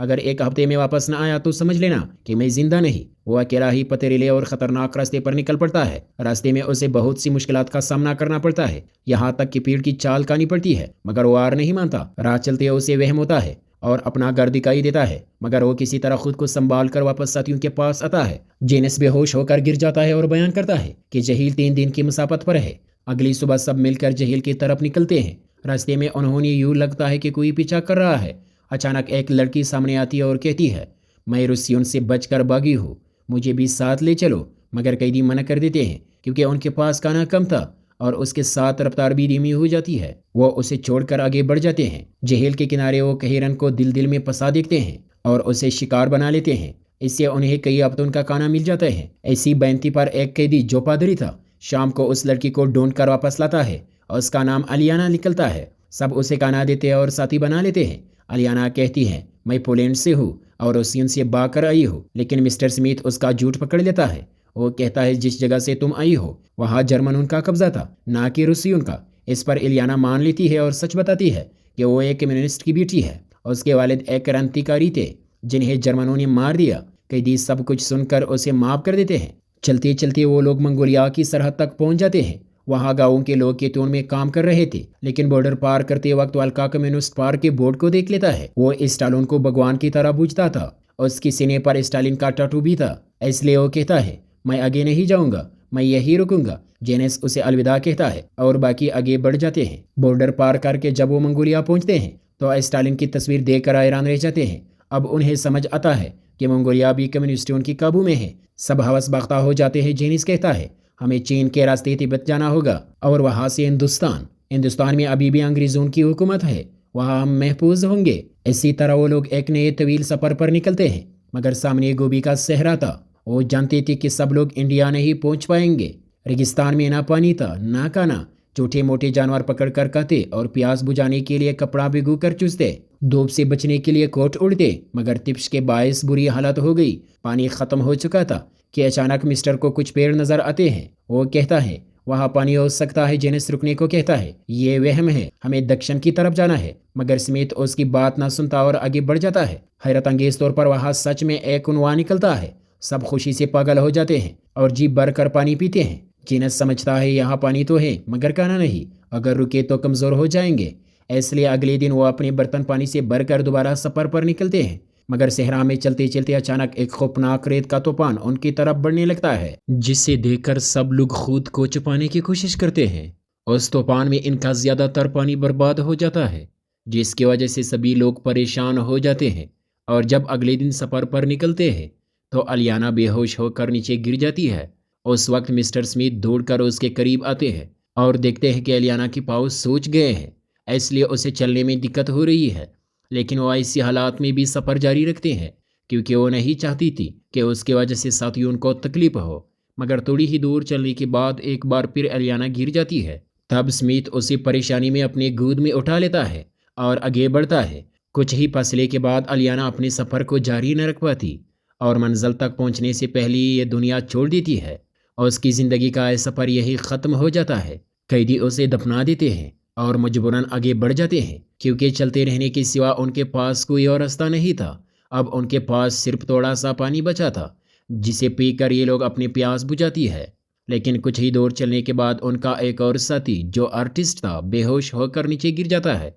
اگر ایک ہفتے میں واپس نہ آیا تو سمجھ لینا کہ میں زندہ نہیں۔ وہ اکیلا ہی پتھریلے اور خطرناک راستے پر نکل پڑتا ہے۔ راستے میں اسے بہت سی مشکلات کا سامنا کرنا پڑتا ہے، یہاں تک کہ پیڑ کی چال کھانی پڑتی ہے، مگر وہ ہار نہیں مانتا۔ راہ چلتے اسے وہم ہوتا ہے اور اپنا گھر دکھائی دیتا ہے، مگر وہ کسی طرح خود کو سنبھال کر واپس ساتھیوں کے پاس آتا ہے۔ جینس بے ہوش ہو کر گر جاتا ہے اور بیان کرتا ہے کہ جہیل 3 دن کی مسافت پر ہے۔ اگلی صبح سب مل کر جہیل کی طرف نکلتے ہیں۔ راستے میں انہوں نے یوں لگتا ہے کہ کوئی پیچھا کر رہا ہے۔ اچانک ایک لڑکی سامنے آتی ہے اور کہتی ہے، میں روسیوں سے بچ کر بھاگی ہوں، مجھے بھی ساتھ لے چلو۔ مگر قیدی منع کر دیتے ہیں کیونکہ ان کے پاس کھانا کم تھا اور اس کے ساتھ رفتار بھی دھیمی ہو جاتی ہے۔ وہ اسے چھوڑ کر آگے بڑھ جاتے ہیں۔ جہیل کے کنارے وہ کہیرن کو دل میں پھنسا دیکھتے ہیں اور اسے شکار بنا لیتے ہیں۔ اس سے انہیں کئی ہفتوں کا کھانا مل جاتا ہے۔ ایسی بینتی پر ایک قیدی جو پادری تھا شام کو اس لڑکی کو ڈھونڈ کر واپس لاتا ہے۔ اس کا نام الیانا نکلتا ہے۔ سب اسے کھانا دیتے اور ساتھی بنا لیتے ہیں۔ الیانا کہتی ہے، میں پولینڈ سے ہوں اور روسیوں سے بھاگ کر آئی ہوں، لیکن مسٹر سمتھ اس کا جھوٹ پکڑ لیتا ہے۔ وہ کہتا ہے جس جگہ سے تم آئی ہو وہاں جرمنوں کا قبضہ تھا، نہ کہ روسیوں کا۔ اس پر الیانا مان لیتی ہے اور سچ بتاتی ہے کہ وہ ایک کمیونسٹ کی بیٹی ہے۔ اس کے والد ایک کرانتیکاری تھے جنہیں جرمنوں نے مار دیا۔ قیدی سب کچھ سن کر اسے معاف کر دیتے ہیں۔ چلتے چلتے وہ لوگ منگولیا کی سرحد تک پہنچ جاتے ہیں۔ وہاں گاؤں کے لوگ کیتون میں کام کر رہے تھے، لیکن بارڈر پار کرتے وقت والکا کمیونسٹ پارک کے بورڈ کو دیکھ لیتا ہے۔ وہ اسٹالن کو بھگوان کی طرح پوجتا تھا۔ اس کی سینے پر اسٹالن کا ٹیٹو بھی تھا، اس لیے وہ کہتا ہے، میں آگے نہیں جاؤں گا، میں یہی رکوں گا۔ جینس اسے الوداع کہتا ہے اور باقی آگے بڑھ جاتے ہیں۔ بارڈر پار کر کے جب وہ منگولیا پہنچتے ہیں تو اسٹالن کی تصویر دیکھ کر حیران رہ جاتے ہیں۔ اب انہیں سمجھ آتا ہے کہ منگولیا بھی کمیونسٹوں کی قابو میں ہے۔ سب ہوس باختہ ہو جاتے ہیں۔ جینس کہتا ہے، ہمیں چین کے راستے تبت جانا ہوگا اور وہاں سے ہندوستان میں ابھی بھی انگریزوں کی حکومت ہے، وہاں ہم محفوظ ہوں گے۔ اسی طرح وہ لوگ ایک نئے طویل سفر پر نکلتے ہیں، مگر سامنے گوبھی کا صحرا تھا۔ وہ جانتے تھے کہ سب لوگ انڈیا نہیں پہنچ پائیں گے۔ ریگستان میں نہ پانی تھا نہ کھانا۔ چھوٹے موٹے جانور پکڑ کر کھاتے اور پیاس بجھانے کے لیے کپڑا بھگو کر چوستے۔ دھوپ سے بچنے کے لیے کوٹ اڑتے، مگر تپش کے باعث بری حالت ہو گئی۔ پانی ختم ہو چکا تھا کہ اچانک مسٹر کو کچھ پیڑ نظر آتے ہیں۔ وہ کہتا ہے، وہاں پانی ہو سکتا ہے۔ جینس رکنے کو کہتا ہے، یہ وہم ہے، ہمیں دکشن کی طرف جانا ہے، مگر سمتھ اس کی بات نہ سنتا اور آگے بڑھ جاتا ہے۔ حیرت انگیز طور پر وہاں سچ میں ایک کنواں نکلتا ہے۔ سب خوشی سے پاگل ہو جاتے ہیں اور جی بھر کر پانی پیتے ہیں۔ جینس سمجھتا ہے یہاں پانی تو ہے مگر کھانا نہیں، اگر رکے تو کمزور ہو جائیں گے، اس لیے اگلے دن وہ اپنے برتن پانی سے بھر کر دوبارہ سفر پر نکلتے ہیں۔ مگر صحرا میں چلتے چلتے اچانک ایک خوفناک ریت کا طوفان ان کی طرف بڑھنے لگتا ہے، جسے دیکھ کر سب لوگ خود کو چھپانے کی کوشش کرتے ہیں۔ اس طوفان میں ان کا زیادہ تر پانی برباد ہو جاتا ہے، جس کی وجہ سے سبھی لوگ پریشان ہو جاتے ہیں۔ اور جب اگلے دن سفر پر نکلتے ہیں تو الیانا بے ہوش ہو کر نیچے گر جاتی ہے۔ اس وقت مسٹر سمتھ دوڑ کر اس کے قریب آتے ہیں اور دیکھتے ہیں کہ الیانا کے پاؤں سوج گئے ہیں، اس لیے اسے چلنے میں دقت ہو رہی ہے۔ لیکن وہ ایسی حالات میں بھی سفر جاری رکھتے ہیں کیونکہ وہ نہیں چاہتی تھی کہ اس کی وجہ سے ساتھیوں کو تکلیف ہو۔ مگر تھوڑی ہی دور چلنے کے بعد ایک بار پھر الیانا گر جاتی ہے۔ تب سمتھ اسے پریشانی میں اپنے گود میں اٹھا لیتا ہے اور آگے بڑھتا ہے۔ کچھ ہی فاصلے کے بعد الیانا اپنے سفر کو جاری نہ رکھ پاتی اور منزل تک پہنچنے سے پہلے یہ دنیا چھوڑ دیتی ہے۔ اور اس کی زندگی کا سفر یہی ختم ہو جاتا ہے۔ قیدی اسے دفنا دیتے ہیں اور مجبوراً آگے بڑھ جاتے ہیں کیونکہ چلتے رہنے کے سوا ان کے پاس کوئی اور راستہ نہیں تھا۔ اب ان کے پاس صرف تھوڑا سا پانی بچا تھا جسے پی کر یہ لوگ اپنی پیاس بجھاتی ہے۔ لیکن کچھ ہی دور چلنے کے بعد ان کا ایک اور ساتھی جو آرٹسٹ تھا بے ہوش ہو کر نیچے گر جاتا ہے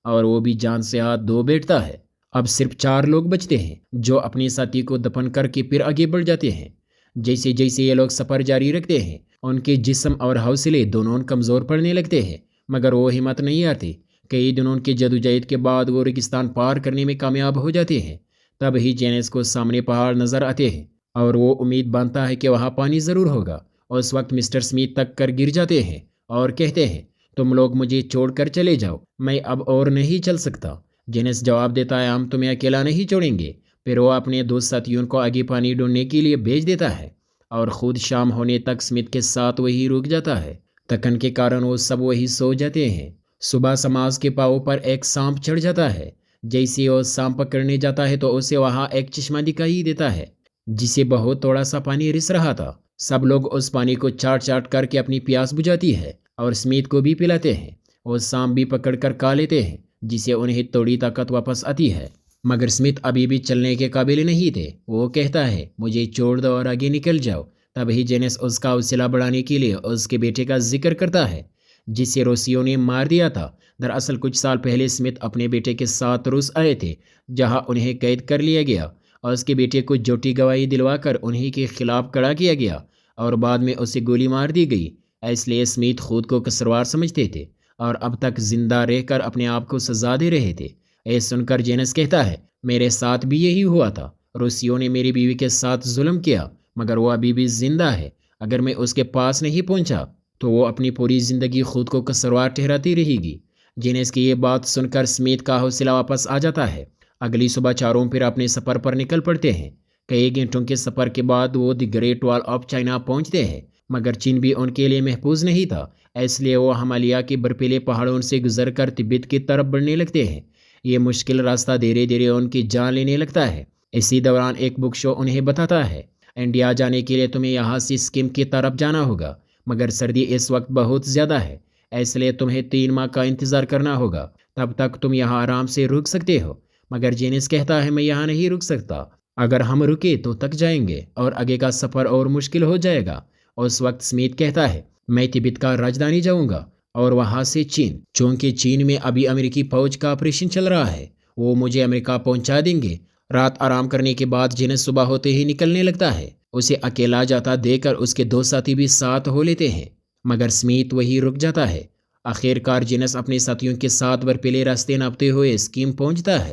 اور وہ بھی جان سے ہاتھ دھو بیٹھتا ہے۔ اب صرف 4 لوگ بچتے ہیں جو اپنے ساتھی کو دفن کر کے پھر آگے بڑھ جاتے ہیں۔ جیسے جیسے یہ لوگ سفر جاری رکھتے ہیں ان کے جسم اور حوصلے دونوں کمزور پڑنے لگتے ہیں، مگر وہ ہمت نہیں آتی۔ کئی دنوں کی جدوجہد کے بعد وہ ریگستان پار کرنے میں کامیاب ہو جاتے ہیں۔ تب ہی جینس کو سامنے پہاڑ نظر آتے ہیں اور وہ امید باندھتا ہے کہ وہاں پانی ضرور ہوگا۔ اس وقت مسٹر سمتھ تک کر گر جاتے ہیں اور کہتے ہیں، تم لوگ مجھے چھوڑ کر چلے جاؤ، میں اب اور نہیں چل سکتا۔ جینس جواب دیتا ہے، ہم تمہیں اکیلا نہیں چھوڑیں گے۔ پھر وہ اپنے 2 ساتھیوں کو آگے پانی ڈھونڈنے کے لیے بھیج دیتا ہے اور خود شام ہونے تک سمتھ کے ساتھ وہی رک جاتا ہے۔ تھکن کے کارن وہ سب وہی سو جاتے ہیں۔ صبح سماج کے پاؤں پر ایک سانپ چڑھ جاتا ہے۔ جیسے وہ سانپ پکڑنے جاتا ہے تو اسے وہاں ایک چشمہ دکھائی دیتا ہے جسے بہت تھوڑا سا پانی رس رہا تھا۔ سب لوگ اس پانی کو چاٹ چاٹ کر کے اپنی پیاس بجھاتی ہے اور سمتھ کو بھی پلاتے ہیں۔ وہ سانپ بھی پکڑ کر کھا لیتے ہیں جسے انہیں تھوڑی طاقت واپس آتی ہے۔ مگر اسمتھ ابھی بھی چلنے کے قابل نہیں تھے۔ وہ کہتا ہے مجھے چھوڑ دو اور آگے نکل جاؤ۔ تب ہی جینس اس کا حوصلہ بڑھانے کے لیے اس کے بیٹے کا ذکر کرتا ہے جسے روسیوں نے مار دیا تھا۔ دراصل کچھ سال پہلے اسمتھ اپنے بیٹے کے ساتھ روس آئے تھے جہاں انہیں قید کر لیا گیا اور اس کے بیٹے کو جھوٹی گواہی دلوا کر انہی کے خلاف کھڑا کیا گیا اور بعد میں اسے گولی مار دی گئی۔ اس لیے اسمتھ خود کو قصوروار سمجھتے تھے اور اب تک زندہ رہ کر اپنے آپ کو سزا دے رہے تھے۔ یہ سن کر جینس کہتا ہے میرے ساتھ بھی یہی ہوا تھا۔ روسیوں نے میری بیوی کے ساتھ ظلم کیا مگر وہ ابھی بھی زندہ ہے۔ اگر میں اس کے پاس نہیں پہنچا تو وہ اپنی پوری زندگی خود کو قصوروار ٹھہراتی رہے گی۔ جینس کی یہ بات سن کر اسمتھ کا حوصلہ واپس آ جاتا ہے۔ اگلی صبح چاروں پھر اپنے سفر پر نکل پڑتے ہیں۔ کئی گھنٹوں کے سفر کے بعد وہ دی گریٹ وال آف چائنا پہنچتے ہیں مگر چین بھی ان کے لیے محفوظ نہیں تھا، اس لیے وہ ہمالیہ کے برفیلے پہاڑوں سے گزر کر تبت کی طرف بڑھنے لگتے ہیں۔ یہ مشکل راستہ دھیرے دھیرے ان کی جان لینے لگتا ہے۔ اسی دوران ایک بک شو انہیں بتاتا ہے انڈیا جانے کے لیے تمہیں یہاں سے سکم کی طرف جانا ہوگا مگر سردی اس وقت بہت زیادہ ہے، اس لیے تمہیں 3 ماہ کا انتظار کرنا ہوگا۔ تب تک تم یہاں آرام سے رک سکتے ہو۔ مگر جینس کہتا ہے میں یہاں نہیں رک سکتا، اگر ہم رکے تو تک جائیں گے اور آگے کا سفر اور مشکل ہو جائے گا۔ اس وقت اسمتھ کہتا ہے میں تبت کا راجدھانی جاؤں گا اور وہاں سے چین، چونکہ چین میں ابھی امریکی فوج کا آپریشن چل رہا ہے، وہ مجھے امریکہ پہنچا دیں گے۔ رات آرام کرنے کے بعد جینس صبح ہوتے ہی نکلنے لگتا ہے۔ اسے اکیلا جاتا دیکھ کر اس کے 2 ساتھی بھی ساتھ ہو لیتے ہیں مگر اسمتھ وہی رک جاتا ہے۔ آخر کار جینس اپنے ساتھیوں کے ساتھ برفیلے راستے ناپتے ہوئے سکم پہنچتا ہے۔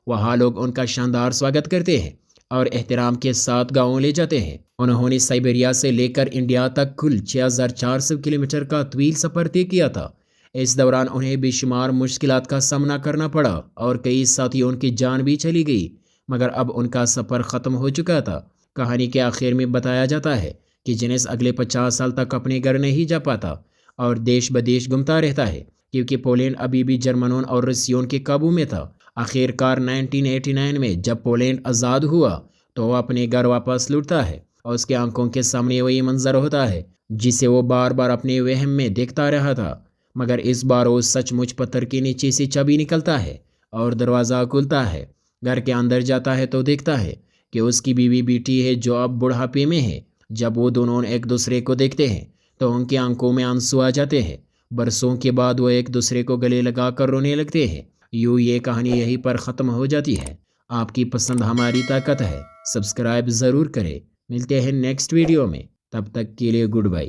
وہاں لوگ ان کا شاندار سواگت کرتے ہیں اور احترام کے ساتھ گاؤں لے جاتے ہیں۔ انہوں نے سائبیریا سے لے کر انڈیا تک کل 6400 کلومیٹر کا طویل سفر طے کیا تھا۔ اس دوران انہیں بے شمار مشکلات کا سامنا کرنا پڑا اور کئی ساتھیوں کی جان بھی چلی گئی مگر اب ان کا سفر ختم ہو چکا تھا۔ کہانی کے آخر میں بتایا جاتا ہے کہ جینس اگلے 50 سال تک اپنے گھر نہیں جا پاتا اور دیش بدیش گھومتا رہتا ہے کیونکہ پولینڈ ابھی بھی جرمنوں اور روسیوں کے قابو میں تھا۔ آخر کار 1989 میں جب پولینڈ آزاد ہوا تو وہ اپنے گھر واپس لوٹتا ہے اور اس کے آنکھوں کے سامنے وہی منظر ہوتا ہے جسے وہ بار بار اپنے وہم میں دیکھتا رہا تھا، مگر اس بار وہ سچ مچ پتھر کے نیچے سے چابی نکلتا ہے اور دروازہ کھلتا ہے۔ گھر کے اندر جاتا ہے تو دیکھتا ہے کہ اس کی بیوی بیٹی ہے جو اب بڑھاپے میں ہے۔ جب وہ دونوں ایک دوسرے کو دیکھتے ہیں تو ان کی آنکھوں میں آنسو آ جاتے ہیں۔ برسوں کے بعد وہ ایک دوسرے کو گلے لگا کر رونے لگتے ہیں۔ یوں یہ کہانی یہیں پر ختم ہو جاتی ہے۔ آپ کی پسند ہماری طاقت ہے، سبسکرائب ضرور کریں۔ ملتے ہیں نیکسٹ ویڈیو میں، تب تک کے لیے گڈ بائی۔